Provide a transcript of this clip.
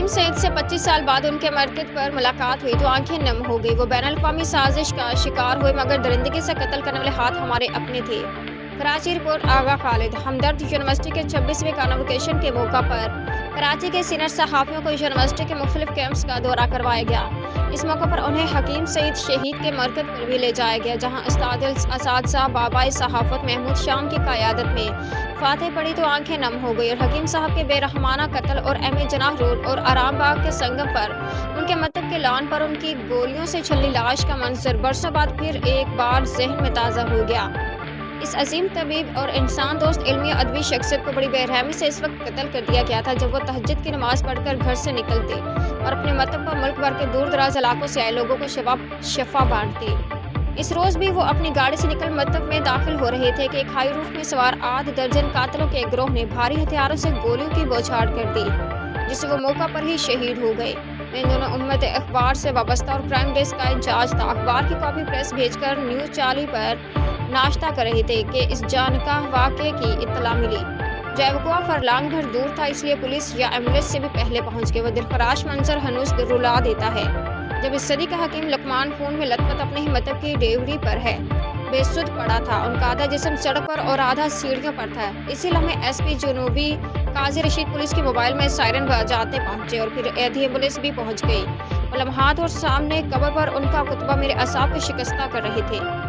सईद से 25 साल बाद उनके मरकज पर मुलाकात हुई तो आंखें नम हो गई। वो बैनुल-अक़वामी साजिश का शिकार हुए मगर दरिंदगी से कत्ल करने वाले हाथ हमारे अपने थे। कराची रिपोर्ट आगा खालिद। हमदर्द यूनिवर्सिटी के 26वें कॉन्वोकेशन के मौका पर कराची के सीनियर सहाफ़ियों को यूनिवर्सिटी के मुख्तलिफ कैंप्स का दौरा करवाया गया। इस मौके पर उन्हें हकीम सईद शहीद के मरकज पर भी ले जाया गया, जहाँ असातिज़ा बाबाए सहाफ़त महमूद शाम की क़यादत में फातह पढ़ी तो आंखें नम हो गई और हकीम साहब के बेरहमाना कत्ल और एम ए जनाह रोड और आराम बाग के संगम पर उनके मकतब के लॉन पर उनकी गोलियों से छलनी लाश का मंजर बरसों बाद फिर एक बार जहन में ताज़ा हो गया। इस अजीम तबीब और इंसान दोस्त इल्मी अदबी शख्सियत को बड़ी बेरहमी से इस वक्त कत्ल कर दिया गया था जब वो तहज्जुद की नमाज पढ़कर घर से निकलते और अपने मतब पर मुल्क भर के दूर दराज इलाकों से आए लोगों को शफा बांटते। इस रोज भी वो अपनी गाड़ी से निकल मतब में दाखिल हो रहे थे कि एक हाई रूफ में सवार आध दर्जन कातलों के एक गिरोह ने भारी हथियारों से गोलियों की बौछार कर दी, जिससे वो मौका पर ही शहीद हो गए। इन दोनों उम्मत अखबार से वाबस्ता और क्राइम डेस्क का इंचार्ज था। अखबार की कॉपी प्रेस भेजकर न्यूज़ 40 पर नाश्ता कर रहे थे कि इस जानका वाक़े की इत्तला मिली। जैवकुआ फरलांग भर दूर था, इसलिए पुलिस या एम्बुलेंस से भी पहले पहुंच गए। वो दिलखराश मंजर हनूस रुला देता है जब इस सदी का हकीम लुकमान खून में लथपथ अपने ही मतब की डेवरी पर है बेसुध पड़ा था। उनका आधा जिस्म सड़क पर और आधा सीढ़ियों पर था। इसी लम्हे एसपी जुनूबी काजी रशीद पुलिस के मोबाइल में सायरन बजाते पहुंचे और फिर आधी एम्बुलेंस भी पहुंच गई। वो लम्हात और सामने कब्र पर उनका कुतबा मेरे असाब को शिकस्ता कर रहे थे।